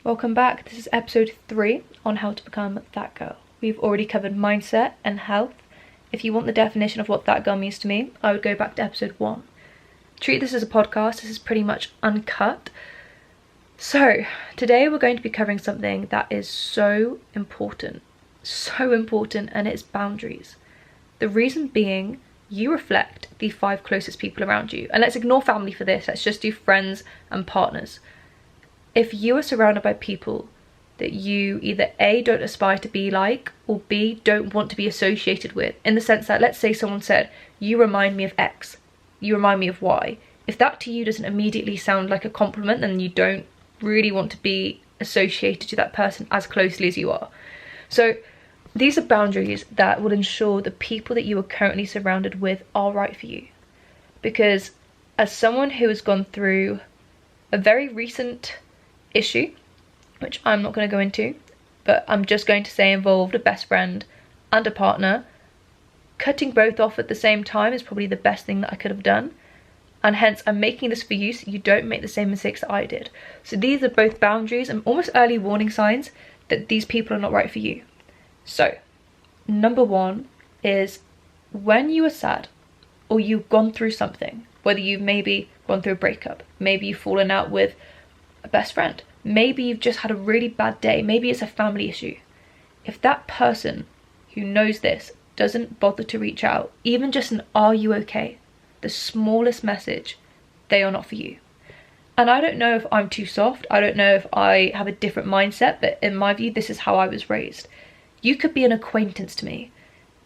Welcome back. This is episode 3 on how to become that girl. We've already covered mindset and health. If you want the definition of what that girl means to me, I would go back to episode 1. Treat this as a podcast. This is pretty much uncut. So today we're going to be covering something that is so important, and it's boundaries. The reason being, you reflect the 5 closest people around you. And let's ignore family for this. Let's just do friends and partners. If you are surrounded by people that you either A, don't aspire to be like, or B, don't want to be associated with, in the sense that, let's say someone said, you remind me of X, you remind me of Y. If that to you doesn't immediately sound like a compliment, then you don't really want to be associated to that person as closely as you are. So these are boundaries that will ensure the people that you are currently surrounded with are right for you. Because as someone who has gone through a very recent issue, which I'm not going to go into, but I'm just going to say involved a best friend and a partner, cutting both off at the same time is probably the best thing that I could have done. And hence I'm making this for you so you don't make the same mistakes that I did. So these are both boundaries and almost early warning signs that these people are not right for you. So number 1 is when you are sad or you've gone through something, whether you've maybe gone through a breakup, maybe you've fallen out with a best friend, maybe you've just had a really bad day, maybe it's a family issue. If that person who knows this doesn't bother to reach out, even just an "are you okay?", the smallest message, they are not for you. And I don't know if I'm too soft, I don't know if I have a different mindset, but in my view this is how I was raised. You could be an acquaintance to me.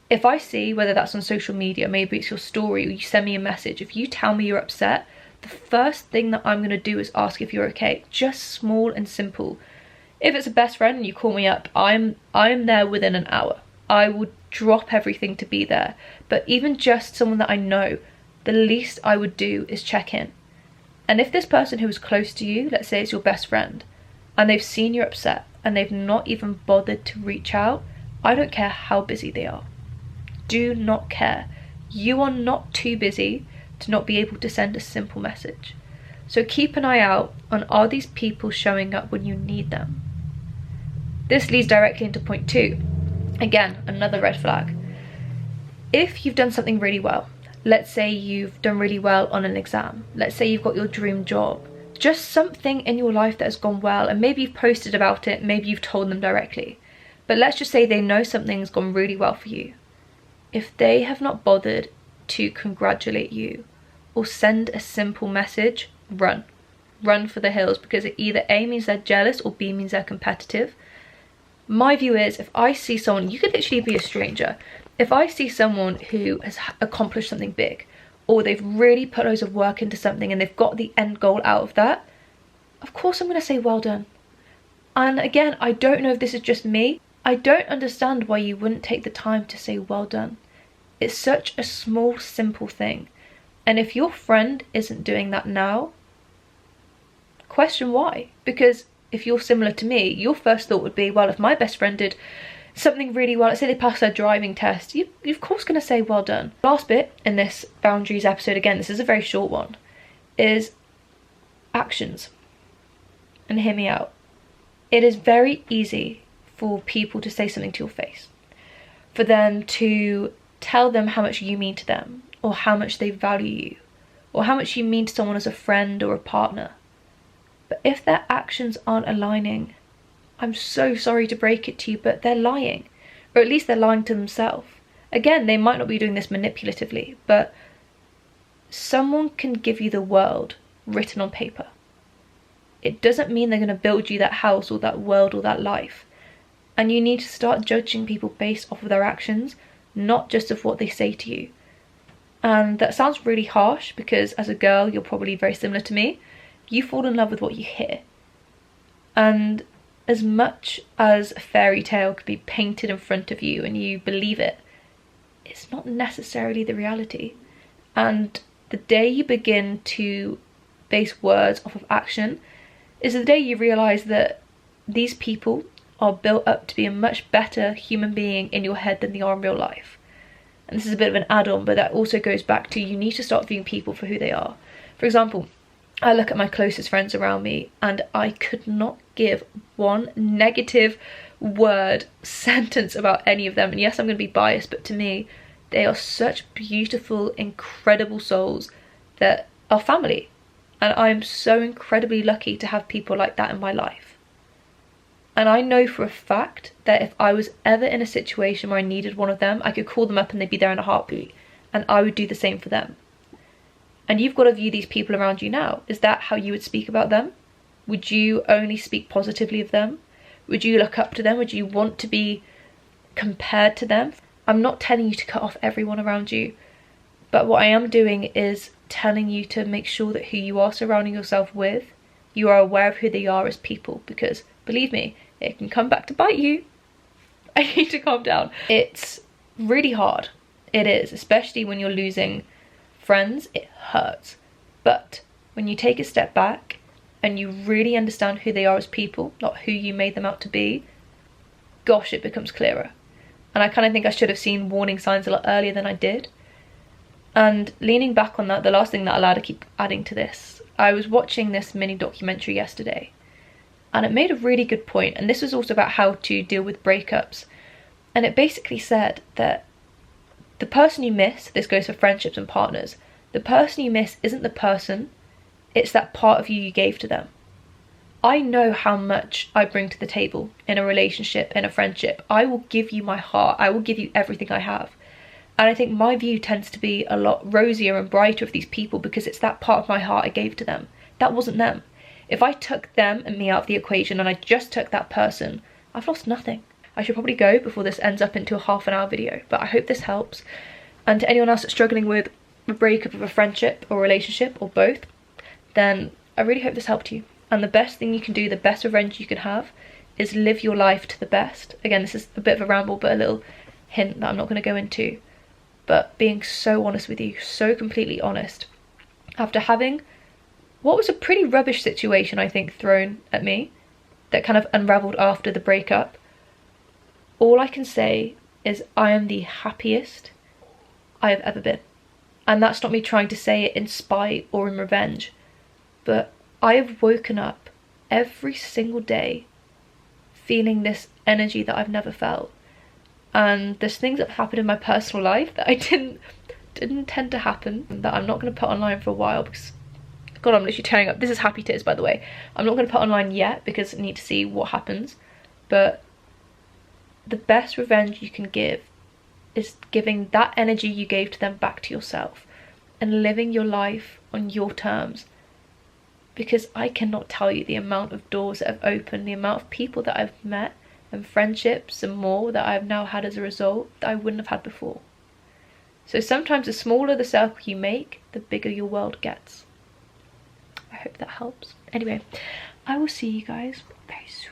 If I see, whether that's on social media, maybe it's your story, or you send me a message, if you tell me you're upset, the first thing that I'm going to do is ask if you're okay. Just small and simple. If it's a best friend and you call me up, I'm there within an hour. I would drop everything to be there. But even just someone that I know, the least I would do is check in. And if this person who is close to you, let's say it's your best friend, and they've seen you're upset and they've not even bothered to reach out, I don't care how busy they are. Do not care. You are not too busy to not be able to send a simple message. So keep an eye out on, are these people showing up when you need them? This leads directly into point 2. Again, another red flag. If you've done something really well, let's say you've done really well on an exam, let's say you've got your dream job, just something in your life that has gone well, and maybe you've posted about it, maybe you've told them directly, but let's just say they know something's gone really well for you. If they have not bothered to congratulate you or send a simple message, run for the hills, because it either A means they're jealous or B means they're competitive. My view is, if I see someone, you could literally be a stranger, if I see someone who has accomplished something big, or they've really put loads of work into something and they've got the end goal out of that, of course I'm going to say well done. And again, I don't know if this is just me, I don't understand why you wouldn't take the time to say well done. It's such a small, simple thing. And if your friend isn't doing that now, question why. Because if you're similar to me, your first thought would be, well, if my best friend did something really well, let's say they passed their driving test, you're of course going to say well done. Last bit in this boundaries episode, again, this is a very short one, is actions. And hear me out. It is very easy for people to say something to your face, for them to tell them how much you mean to them, or how much they value you, or how much you mean to someone as a friend or a partner. But if their actions aren't aligning, I'm so sorry to break it to you, but they're lying. Or at least they're lying to themselves. Again, they might not be doing this manipulatively, but someone can give you the world written on paper. It doesn't mean they're going to build you that house or that world or that life. And you need to start judging people based off of their actions, not just of what they say to you. And that sounds really harsh, because as a girl, you're probably very similar to me. You fall in love with what you hear. And as much as a fairy tale could be painted in front of you and you believe it, it's not necessarily the reality. And the day you begin to base words off of action is the day you realise that these people are built up to be a much better human being in your head than they are in real life. And this is a bit of an add-on, but that also goes back to, you need to start viewing people for who they are. For example, I look at my closest friends around me and I could not give one negative word, sentence about any of them. And yes, I'm going to be biased, but to me, they are such beautiful, incredible souls that are family. And I'm so incredibly lucky to have people like that in my life. And I know for a fact that if I was ever in a situation where I needed one of them, I could call them up and they'd be there in a heartbeat. And I would do the same for them. And you've got to view these people around you now. Is that how you would speak about them? Would you only speak positively of them? Would you look up to them? Would you want to be compared to them? I'm not telling you to cut off everyone around you. But what I am doing is telling you to make sure that who you are surrounding yourself with, you are aware of who they are as people. Because believe me, it can come back to bite you. I need to calm down. It's really hard. It is, especially when you're losing friends. It hurts. But when you take a step back and you really understand who they are as people, not who you made them out to be, gosh, it becomes clearer. And I kind of think I should have seen warning signs a lot earlier than I did. And leaning back on that, the last thing that allowed to keep adding to this, I was watching this mini documentary yesterday, and it made a really good point. And this was also about how to deal with breakups. And it basically said that the person you miss, this goes for friendships and partners, the person you miss isn't the person, it's that part of you gave to them. I know how much I bring to the table in a relationship, in a friendship. I will give you my heart. I will give you everything I have. And I think my view tends to be a lot rosier and brighter of these people because it's that part of my heart I gave to them. That wasn't them. If I took them and me out of the equation and I just took that person, I've lost nothing. I should probably go before this ends up into a half-an-hour video, but I hope this helps. And to anyone else that's struggling with a breakup of a friendship or relationship or both, then I really hope this helped you. And the best thing you can do, the best revenge you can have, is live your life to the best. Again, this is a bit of a ramble, but a little hint that I'm not going to go into. But being so honest with you, so completely honest. After having what was a pretty rubbish situation, I think, thrown at me, that kind of unravelled after the breakup, all I can say is I am the happiest I have ever been. And that's not me trying to say it in spite or in revenge, but I have woken up every single day feeling this energy that I've never felt. And there's things that have happened in my personal life that I didn't intend to happen, that I'm not going to put online for a while because, God, I'm literally tearing up. This is happy tears, by the way. I'm not going to put online yet because I need to see what happens. But the best revenge you can give is giving that energy you gave to them back to yourself and living your life on your terms. Because I cannot tell you the amount of doors that have opened, the amount of people that I've met and friendships and more that I've now had as a result that I wouldn't have had before. So sometimes the smaller the circle you make, the bigger your world gets. I hope that helps. Anyway, I will see you guys very soon.